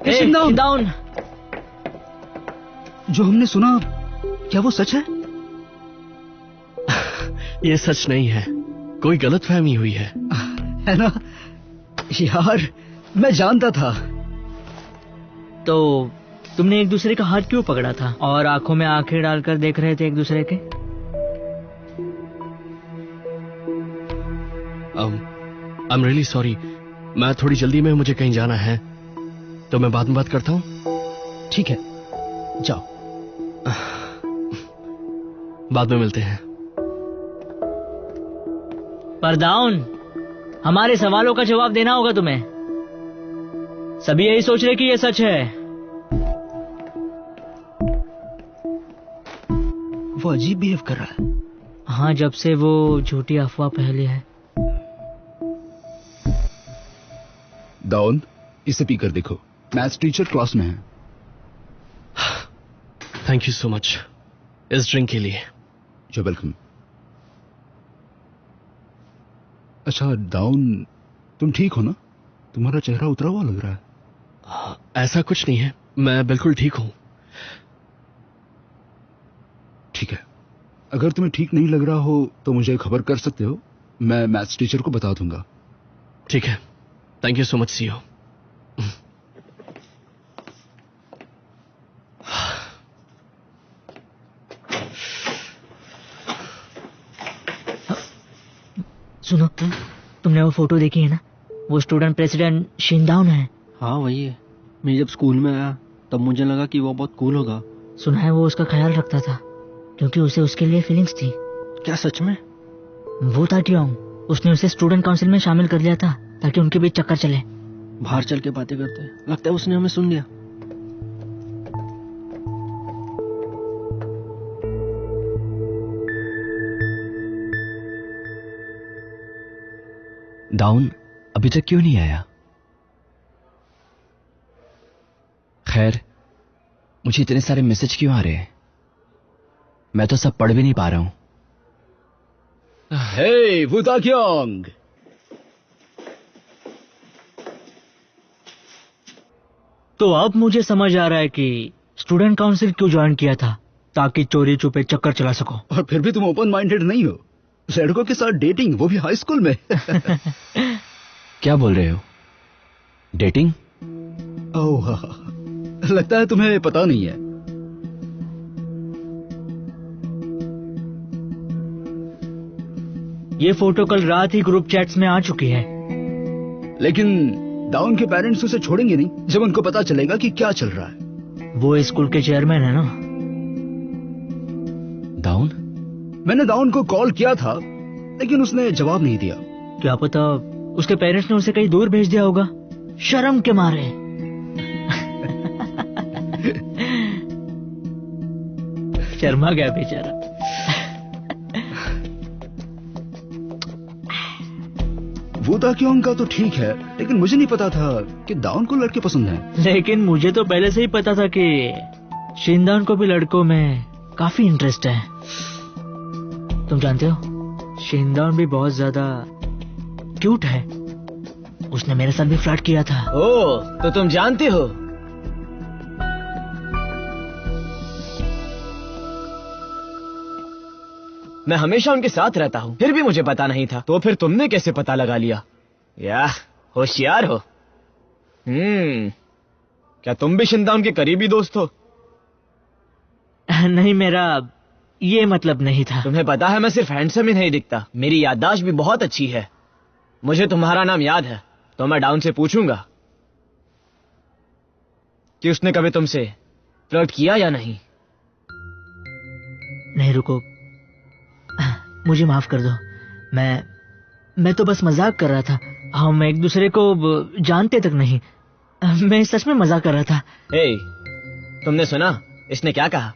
शिनदाओन, जो हमने सुना क्या वो सच है? ये सच नहीं है, कोई गलतफहमी हुई है ना? यार मैं जानता था। तो तुमने एक दूसरे का हाथ क्यों पकड़ा था और आंखों में आंखें डालकर देख रहे थे एक दूसरे के? I'm really sorry, मैं थोड़ी जल्दी में, मुझे कहीं जाना है, तो मैं बाद में बात करता हूँ। ठीक है, जाओ। बाद में मिलते हैं। पर दाउन, हमारे सवालों का जवाब देना होगा तुम्हें। सभी यही सोच रहे कि ये सच है। वो अजीब बिहेव कर रहा है। हाँ, जब से वो झूठी अफवाह फैली है। दाउन, इसे पी कर देखो, मैथ्स टीचर क्लास में है। थैंक यू सो मच इस ड्रिंक के लिए। जो वेलकम। अच्छा दाउन, तुम ठीक हो ना? तुम्हारा चेहरा उतरा हुआ लग रहा है। ऐसा कुछ नहीं है, मैं बिल्कुल ठीक हूं। ठीक है, अगर तुम्हें ठीक नहीं लग रहा हो तो मुझे खबर कर सकते हो, मैं मैथ्स टीचर को बता दूंगा। ठीक है, thank you so much, see you. सुनो, तुमने वो फोटो देखी है ना? वो स्टूडेंट प्रेसिडेंट शिनदाओन है। हाँ वही है। मैं जब स्कूल में आया तब मुझे लगा कि वो बहुत कूल होगा। सुना है वो उसका ख्याल रखता था क्योंकि उसे उसके लिए फीलिंग्स थी। क्या सच में? वो था ट्योंग, उसने उसे स्टूडेंट काउंसिल में शामिल कर लिया था ताकि उनके बीच चक्कर चले। बाहर चल के बातें करते, लगता है उसने हमें सुन लिया। दाउन अभी तक क्यों नहीं आया? खैर, मुझे इतने सारे मैसेज क्यों आ रहे हैं? मैं तो सब पढ़ भी नहीं पा रहा हूं। हे वुताक्योंग, तो अब मुझे समझ आ रहा है कि स्टूडेंट काउंसिल क्यों ज्वाइन किया था, ताकि चोरी छुपे चक्कर चला सको। और फिर भी तुम ओपन माइंडेड नहीं हो, लड़कों के साथ डेटिंग, वो भी हाई स्कूल में। क्या बोल रहे हो? डेटिंग? ओह, लगता है तुम्हें पता नहीं है। ये फोटो कल रात ही ग्रुप चैट्स में आ चुकी है। लेकिन दाउन के पेरेंट्स उसे छोड़ेंगे नहीं जब उनको पता चलेगा कि क्या चल रहा है। वो स्कूल के चेयरमैन है ना। दाउन? मैंने दाउन को कॉल किया था लेकिन उसने जवाब नहीं दिया। क्या पता उसके पेरेंट्स ने उसे कहीं दूर भेज दिया होगा, शर्म के मारे। शर्मा गया बेचारा। वुताक्योंग का तो ठीक है, लेकिन मुझे नहीं पता था कि दाउन को लड़के पसंद हैं। लेकिन मुझे तो पहले से ही पता था कि शिनदाओन को भी लड़कों में काफी इंटरेस्ट है। तुम जानते हो, शिनदाओन भी बहुत ज्यादा क्यूट है। उसने मेरे साथ भी फ्लर्ट किया था। ओह, तो तुम जानते हो? मैं हमेशा उनके साथ रहता हूँ, फिर भी मुझे पता नहीं था। तो फिर तुमने कैसे पता लगा लिया? यार होशियार हो। क्या तुम भी शिनदाओन के करीबी दोस्त हो? नहीं, मेरा ये मतलब नहीं था। तुम्हें पता है, मैं सिर्फ हैंडसम ही नहीं दिखता, मेरी याददाश्त भी बहुत अच्छी है। मुझे तुम्हारा नाम याद है, तो मैं डाउन से पूछूंगा कि उसने कभी तुमसे फ्लर्ट किया या नहीं। नहीं, रुको, मुझे माफ कर दो। मैं तो बस मजाक कर रहा था। हम एक दूसरे को जानते तक नहीं। मैं सच में मजाक कर रहा था। तुमने सुना इसने क्या कहा?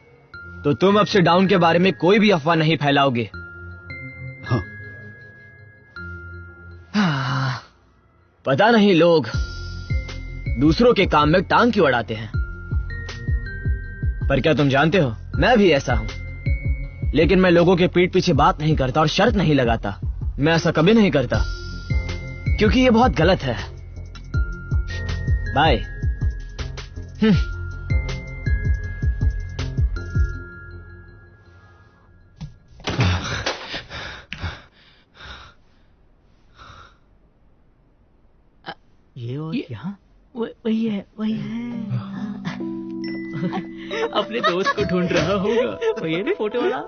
तो तुम अब से डाउन के बारे में कोई भी अफवाह नहीं फैलाओगे। हाँ। पता नहीं लोग दूसरों के काम में टांग क्यों अड़ाते हैं, पर क्या तुम जानते हो, मैं भी ऐसा हूं। लेकिन मैं लोगों के पीठ पीछे बात नहीं करता और शर्त नहीं लगाता। मैं ऐसा कभी नहीं करता क्योंकि ये बहुत गलत है। बाय। ये और यहाँ वही है अपने दोस्त को ढूंढ रहा होगा वही है ना फोटो वाला।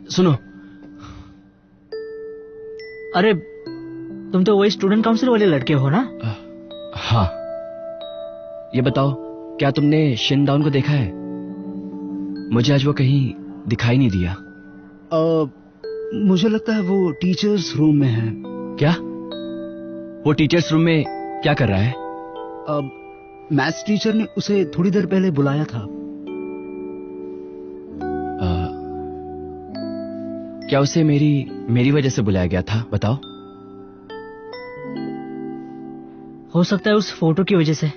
सुनो, अरे तुम तो वही स्टूडेंट काउंसिल वाले लड़के हो ना? हाँ, ये बताओ क्या तुमने शिनडाउन को देखा है? मुझे आज वो कहीं दिखाई नहीं दिया। मुझे लगता है वो टीचर्स रूम में है। क्या? वो टीचर्स रूम में क्या कर रहा है? मैथ्स टीचर ने उसे थोड़ी देर पहले बुलाया था। क्या उसे मेरी वजह से बुलाया गया था? बताओ। हो सकता है उस फोटो की वजह से,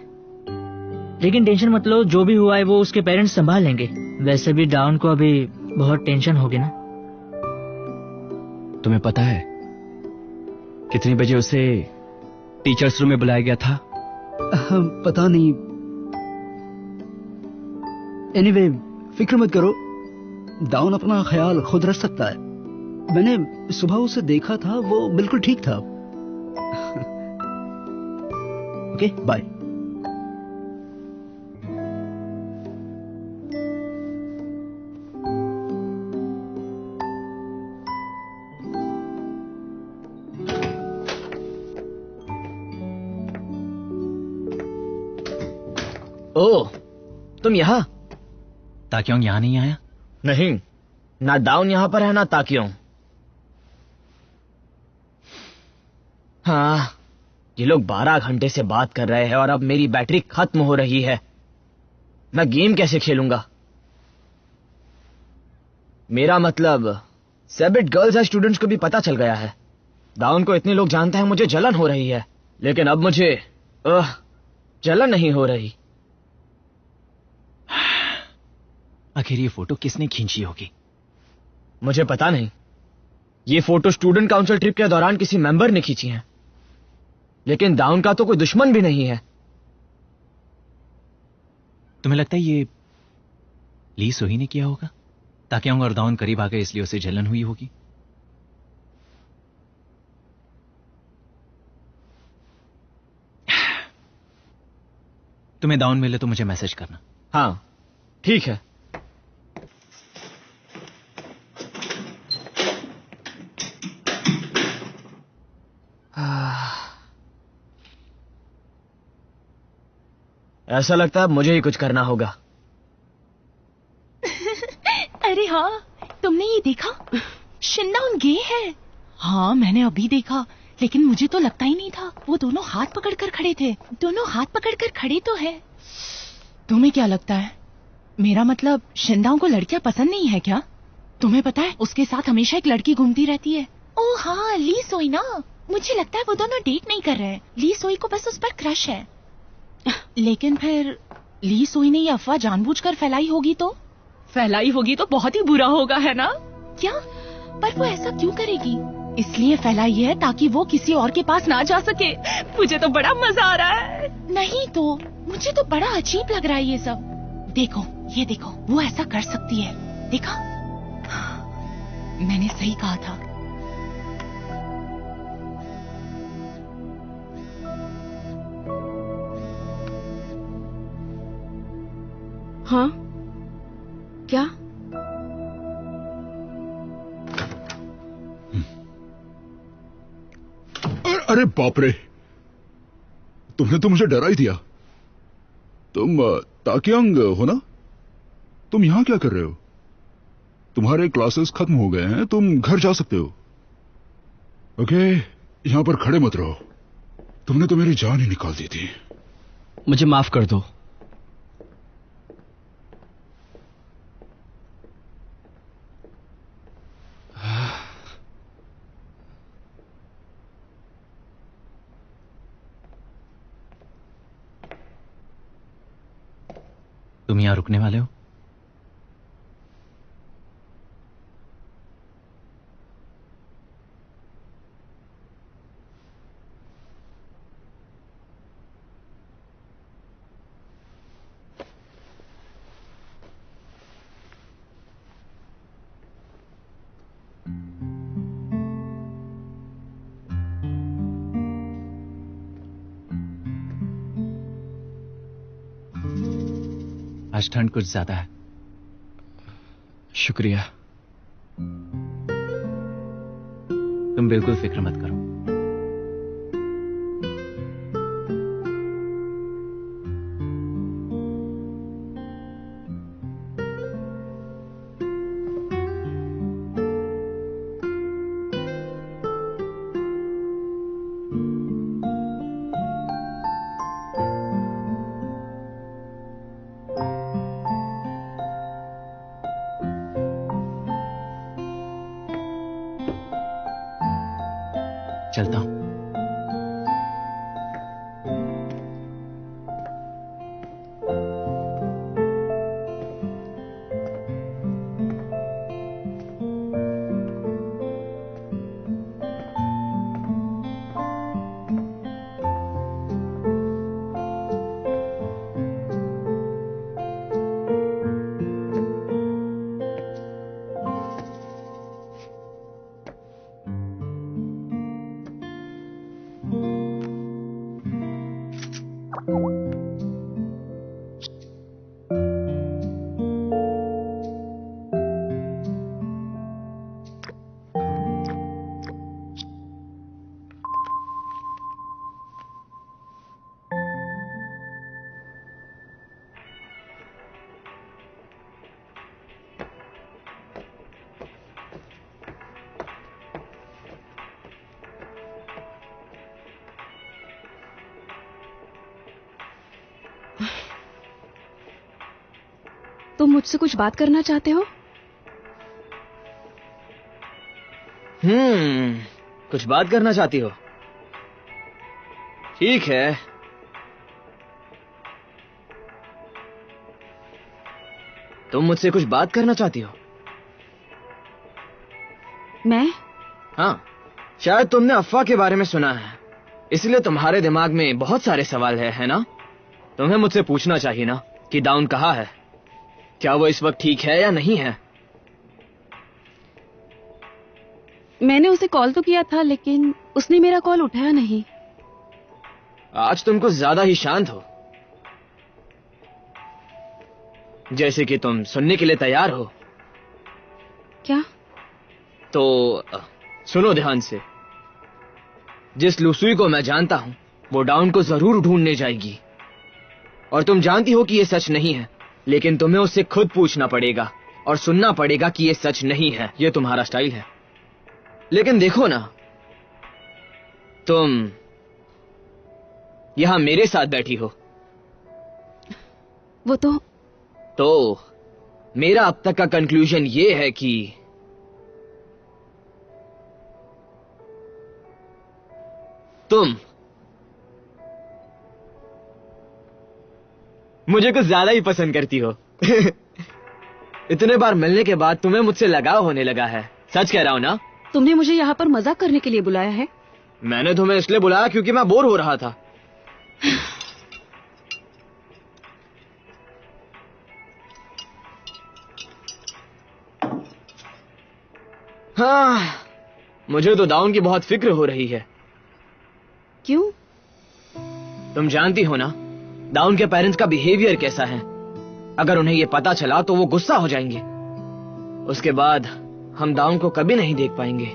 लेकिन टेंशन मत लो, जो भी हुआ है वो उसके पेरेंट्स संभाल लेंगे। वैसे भी डाउन को अभी बहुत टेंशन होगी ना। तुम्हें पता है कितने बजे उसे टीचर्स रूम में बुलाया गया था? पता नहीं। एनीवे, फिक्र मत करो, डाउन अपना ख्याल खुद रख सकता है। मैंने सुबह उसे देखा था, वो बिल्कुल ठीक था। Okay, bye. ओह, तुम यहाँ? ताक्योंग यहाँ नहीं आया? नहीं, ना डाउन यहाँ पर है ना ताक्योंग। हाँ, ये लोग 12 घंटे से बात कर रहे हैं और अब मेरी बैटरी खत्म हो रही है। मैं गेम कैसे खेलूंगा? मेरा मतलब सेबिट गर्ल्स हाई स्टूडेंट्स को भी पता चल गया है। डाउन को इतने लोग जानते हैं, मुझे जलन हो रही है। लेकिन अब मुझे जलन नहीं हो रही। आखिर ये फोटो किसने खींची होगी? मुझे पता नहीं। ये फोटो स्टूडेंट काउंसिल ट्रिप के दौरान किसी मेंबर ने खींची है, लेकिन डाउन का तो कोई दुश्मन भी नहीं है। तुम्हें लगता है ये ली सोही ने किया होगा? ताक्योंग और डाउन करीब आ गए इसलिए उसे जलन हुई होगी। तुम्हें डाउन मिले तो मुझे मैसेज करना। हाँ, ठीक है। ऐसा लगता है मुझे ही कुछ करना होगा। अरे हाँ, तुमने ये देखा? शिनडाउन गे है। हाँ, मैंने अभी देखा, लेकिन मुझे तो लगता ही नहीं था। वो दोनों हाथ पकड़कर खड़े थे। दोनों हाथ पकड़कर खड़े तो है। तुम्हें क्या लगता है? मेरा मतलब शिनडाउन को लड़कियां पसंद नहीं है क्या? तुम्हें पता है उसके साथ हमेशा एक लड़की घूमती रहती है। ओह हाँ, ली सोई ना। मुझे लगता है वो दोनों डेट नहीं कर रहे हैं। ली सोई को बस उस पर क्रश है। लेकिन फिर ली सोई ने ये अफवाह जानबूझकर फैलाई होगी तो? फैलाई होगी तो बहुत ही बुरा होगा, है ना? क्या? पर वो ऐसा क्यों करेगी? इसलिए फैलाई है ताकि वो किसी और के पास ना जा सके। मुझे तो बड़ा मजा आ रहा है। नहीं तो, मुझे तो बड़ा अजीब लग रहा है ये सब। देखो, ये देखो, वो ऐसा कर सकती है। देखा? मैंने सही कहा था। हाँ, क्या? अरे बाप रे, तुमने तो मुझे डरा ही दिया। तुम ताक्योंग हो ना? तुम यहां क्या कर रहे हो? तुम्हारे क्लासेस खत्म हो गए हैं, तुम घर जा सकते हो। ओके, यहां पर खड़े मत रहो। तुमने तो मेरी जान ही निकाल दी थी। मुझे माफ कर दो। तुम यहां रुकने वाले हो? आज ठंड कुछ ज्यादा है। शुक्रिया। तुम बिल्कुल फिक्र मत करो। चलता हूं। तुम मुझसे कुछ बात करना चाहते हो? कुछ बात करना चाहती हो? ठीक है। तुम मुझसे कुछ बात करना चाहती हो? मैं? हाँ, शायद तुमने अफवाह के बारे में सुना है, इसलिए तुम्हारे दिमाग में बहुत सारे सवाल है ना? तुम्हें मुझसे पूछना चाहिए ना कि डाउन कहाँ है, क्या वो इस वक्त ठीक है या नहीं है? मैंने उसे कॉल तो किया था, लेकिन उसने मेरा कॉल उठाया नहीं। आज तुम कुछ ज्यादा ही शांत हो, जैसे कि तुम सुनने के लिए तैयार हो। क्या? तो सुनो ध्यान से। जिस लुसुई को मैं जानता हूं वो डाउन को जरूर ढूंढने जाएगी, और तुम जानती हो कि ये सच नहीं है, लेकिन तुम्हें उससे खुद पूछना पड़ेगा और सुनना पड़ेगा कि ये सच नहीं है। ये तुम्हारा स्टाइल है। लेकिन देखो ना, तुम यहां मेरे साथ बैठी हो। वो तो मेरा अब तक का कंक्लूजन ये है कि तुम मुझे कुछ ज्यादा ही पसंद करती हो। इतने बार मिलने के बाद तुम्हें मुझसे लगाव होने लगा है। सच कह रहा हूं ना? तुमने मुझे यहाँ पर मजाक करने के लिए बुलाया है? मैंने तुम्हें इसलिए बुलाया क्योंकि मैं बोर हो रहा था। हाँ, मुझे तो डाउन की बहुत फिक्र हो रही है। क्यों? तुम जानती हो ना डाउन के पेरेंट्स का बिहेवियर कैसा है। अगर उन्हें यह पता चला तो वो गुस्सा हो जाएंगे। उसके बाद हम डाउन को कभी नहीं देख पाएंगे।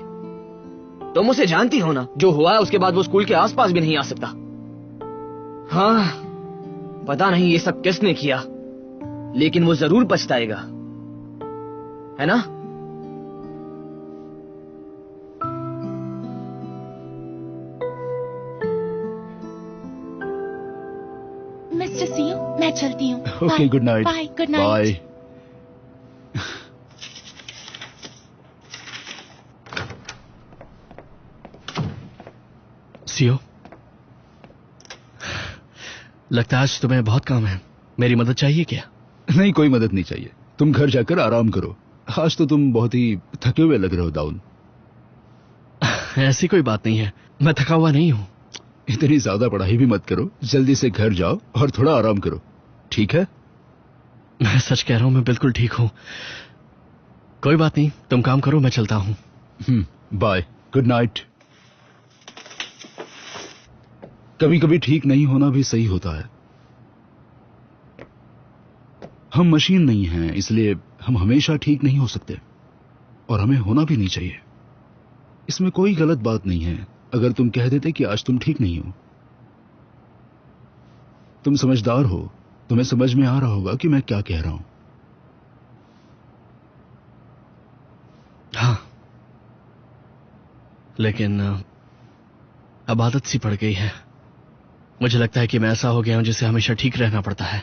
तुम उसे जानती हो ना, जो हुआ है उसके बाद वो स्कूल के आसपास भी नहीं आ सकता। हाँ, पता नहीं ये सब किसने किया, लेकिन वो जरूर पछताएगा, है ना? मिस्टर सियो, मैं चलती हूँ। Okay, good night. Bye, good night. Bye. Ciao, लगता है आज तुम्हें बहुत काम है। मेरी मदद चाहिए क्या? नहीं, कोई मदद नहीं चाहिए। तुम घर जाकर आराम करो। आज तो तुम बहुत ही थके हुए लग रहे हो डाउन। ऐसी कोई बात नहीं है, मैं थका हुआ नहीं हूं। इतनी ज्यादा पढ़ाई भी मत करो, जल्दी से घर जाओ और थोड़ा आराम करो, ठीक है? मैं सच कह रहा हूं, मैं बिल्कुल ठीक हूं। कोई बात नहीं, तुम काम करो, मैं चलता हूं। Bye, good night. कभी कभी ठीक नहीं होना भी सही होता है। हम मशीन नहीं हैं, इसलिए हम हमेशा ठीक नहीं हो सकते और हमें होना भी नहीं चाहिए। इसमें कोई गलत बात नहीं है अगर तुम कह देते कि आज तुम ठीक नहीं हो। तुम समझदार हो, तुम्हें समझ में आ रहा होगा कि मैं क्या कह रहा हूं। हाँ, लेकिन अब आदत सी पड़ गई है। मुझे लगता है कि मैं ऐसा हो गया हूं जिसे हमेशा ठीक रहना पड़ता है।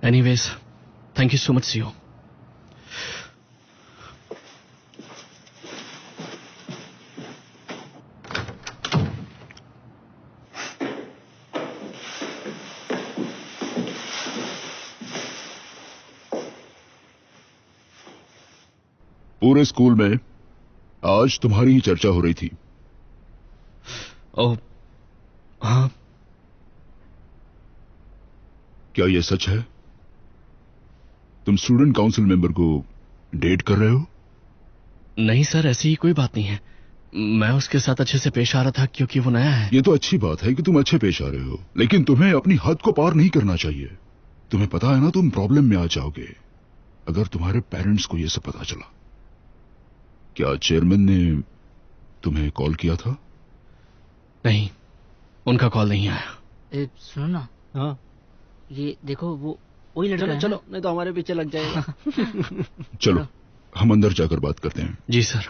Anyways, thank you so much CO. पूरे स्कूल में आज तुम्हारी ही चर्चा हो रही थी। ओह, हाँ। क्या यह सच है? तुम स्टूडेंट काउंसिल मेंबर को डेट कर रहे हो? नहीं सर, ऐसी ही कोई बात नहीं है। मैं उसके साथ अच्छे से पेश आ रहा था क्योंकि वो नया है। ये तो अच्छी बात है कि तुम अच्छे पेश आ रहे हो, लेकिन तुम्हें अपनी हद को पार नहीं करना चाहिए। तुम्हें पता है ना, तुम प्रॉब्लम में आ जाओगे अगर तुम्हारे पेरेंट्स को यह सब पता चला। क्या चेयरमैन ने तुम्हें कॉल किया था? नहीं, उनका कॉल नहीं आया। सुनो ना। हाँ, ये देखो, वो वही लड़का है। चलो, नहीं तो हमारे पीछे लग जाएगा। चलो हम अंदर जाकर बात करते हैं। जी सर।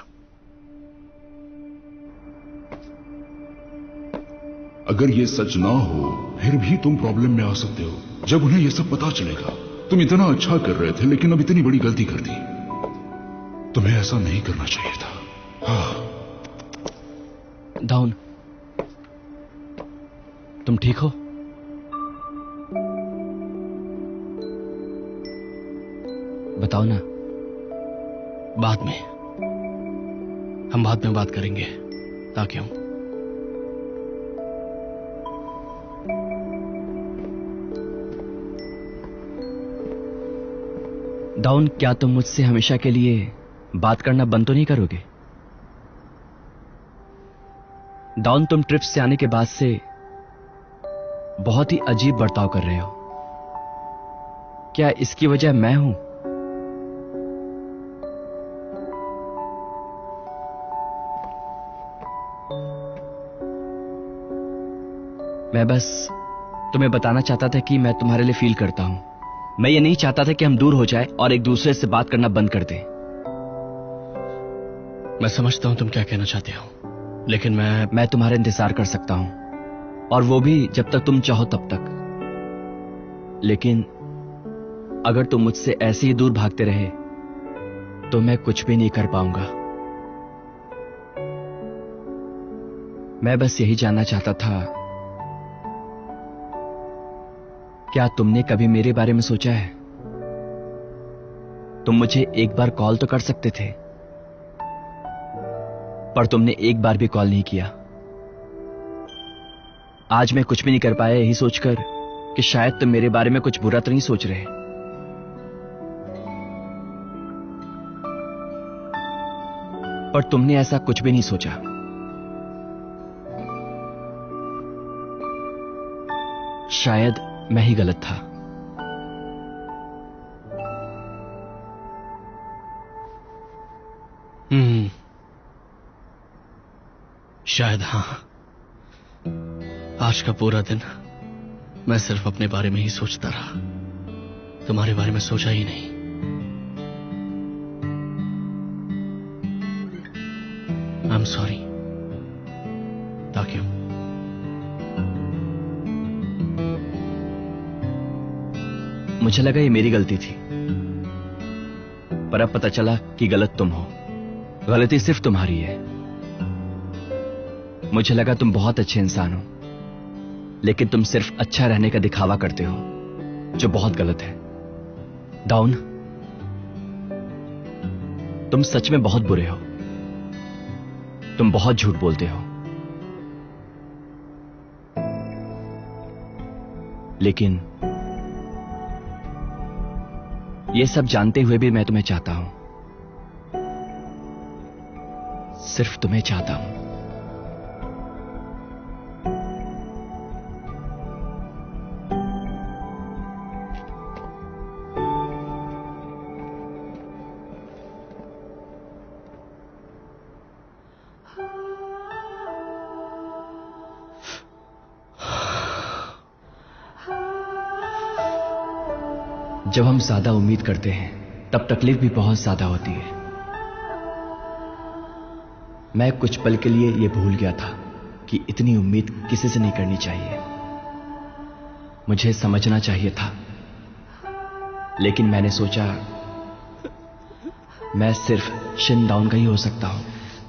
अगर ये सच ना हो फिर भी तुम प्रॉब्लम में आ सकते हो। जब उन्हें यह सब पता चलेगा, तुम इतना अच्छा कर रहे थे लेकिन अब इतनी बड़ी गलती कर दी। तुम्हें ऐसा नहीं करना चाहिए था। हाँ। डाउन, तुम ठीक हो? बताओ ना। बाद में, हम बाद में बात करेंगे। ताकि हूं। डाउन, क्या तुम मुझसे हमेशा के लिए बात करना बंद तो नहीं करोगे? डाउन, तुम ट्रिप से आने के बाद से बहुत ही अजीब बर्ताव कर रहे हो। क्या इसकी वजह मैं हूं? मैं बस तुम्हें बताना चाहता था कि मैं तुम्हारे लिए फील करता हूं। मैं ये नहीं चाहता था कि हम दूर हो जाए और एक दूसरे से बात करना बंद कर दें। मैं समझता हूं तुम क्या कहना चाहते हो, लेकिन मैं तुम्हारा इंतजार कर सकता हूं, और वो भी जब तक तुम चाहो तब तक। लेकिन अगर तुम मुझसे ऐसे ही दूर भागते रहे तो मैं कुछ भी नहीं कर पाऊंगा। मैं बस यही जानना चाहता था, क्या तुमने कभी मेरे बारे में सोचा है? तुम मुझे एक बार कॉल तो कर सकते थे, पर तुमने एक बार भी कॉल नहीं किया। आज मैं कुछ भी नहीं कर पाया यही सोचकर कि शायद तुम मेरे बारे में कुछ बुरा तो नहीं सोच रहे। पर तुमने ऐसा कुछ भी नहीं सोचा। शायद मैं ही गलत था। शायद हाँ। आज का पूरा दिन मैं सिर्फ अपने बारे में ही सोचता रहा, तुम्हारे बारे में सोचा ही नहीं। I am sorry. ताकि मुझे लगा ये मेरी गलती थी, पर अब पता चला कि गलत तुम हो। गलती सिर्फ तुम्हारी है। मुझे लगा तुम बहुत अच्छे इंसान हो, लेकिन तुम सिर्फ अच्छा रहने का दिखावा करते हो, जो बहुत गलत है। डाउन, तुम सच में बहुत बुरे हो। तुम बहुत झूठ बोलते हो, लेकिन ये सब जानते हुए भी मैं तुम्हें चाहता हूं। सिर्फ तुम्हें चाहता हूं। जब हम ज्यादा उम्मीद करते हैं तब तकलीफ भी बहुत ज्यादा होती है। मैं कुछ पल के लिए यह भूल गया था कि इतनी उम्मीद किसी से नहीं करनी चाहिए। मुझे समझना चाहिए था, लेकिन मैंने सोचा मैं सिर्फ शिनडाउन का ही हो सकता हूं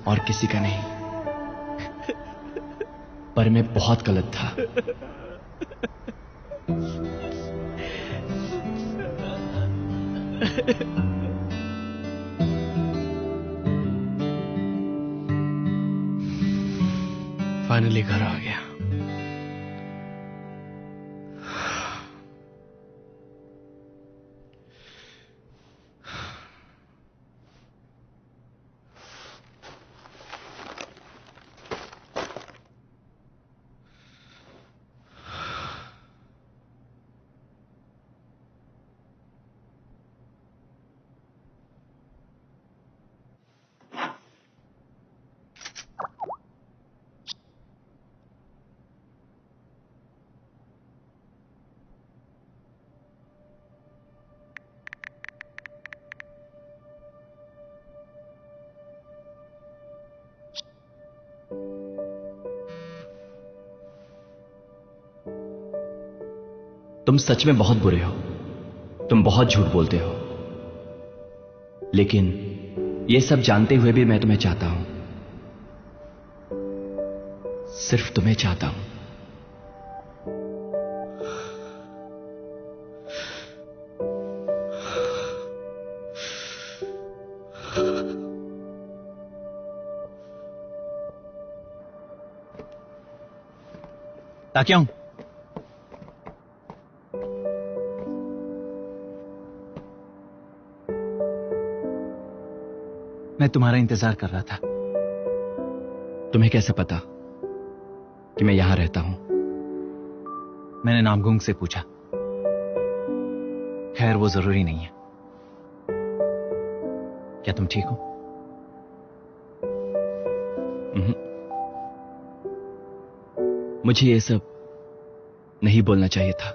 और किसी का नहीं। पर मैं बहुत गलत था। फाइनली घर आ गया। तुम सच में बहुत बुरे हो, तुम बहुत झूठ बोलते हो, लेकिन ये सब जानते हुए भी मैं तुम्हें चाहता हूं, सिर्फ तुम्हें चाहता हूं। ताक्योंग, मैं तुम्हारा इंतजार कर रहा था। तुम्हें कैसे पता कि मैं यहां रहता हूं? मैंने नामगुंग से पूछा। खैर वो जरूरी नहीं है। क्या तुम ठीक हो? मुझे ये सब नहीं बोलना चाहिए था।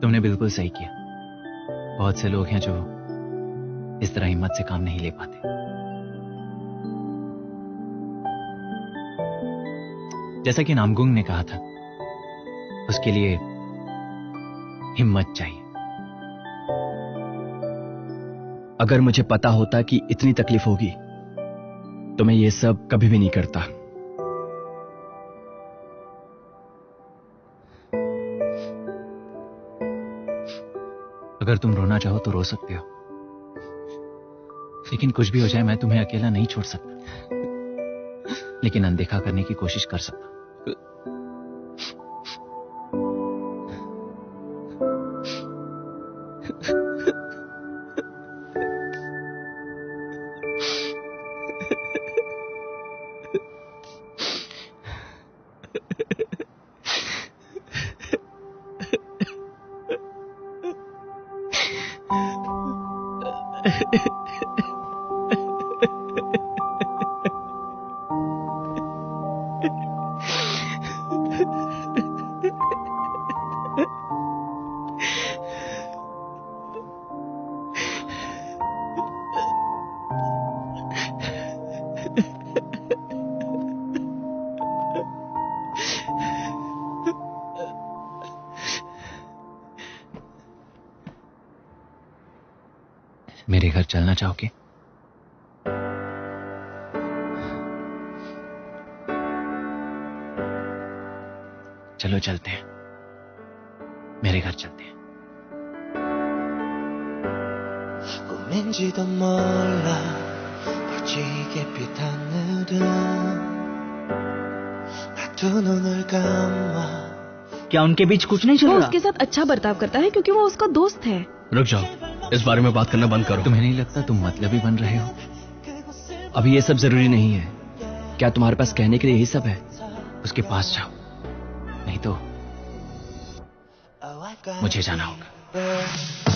तुमने बिल्कुल सही किया। बहुत से लोग हैं जो इस तरह हिम्मत से काम नहीं ले पाते। जैसा कि नामगुंग ने कहा था, उसके लिए हिम्मत चाहिए। अगर मुझे पता होता कि इतनी तकलीफ होगी तो मैं ये सब कभी भी नहीं करता। अगर तुम रोना चाहो तो रो सकते हो, लेकिन कुछ भी हो जाए मैं तुम्हें अकेला नहीं छोड़ सकता, लेकिन अनदेखा करने की कोशिश कर सकता। मेरे घर चलना चाहोगे? चलो चलते हैं, मेरे घर चलते हैं। 꿈인지도 몰라 퍼지게 빛 하늘은 나도 눈을 감아। क्या उनके बीच कुछ नहीं चल वो रहा? उसके साथ अच्छा बर्ताव करता है क्योंकि वो उसका दोस्त है। रुक जाओ, इस बारे में बात करना बंद करो। तुम्हें नहीं लगता तुम मतलबी बन रहे हो? अभी ये सब जरूरी नहीं है। क्या तुम्हारे पास कहने के लिए यही सब है? उसके पास जाओ, नहीं तो मुझे जाना होगा।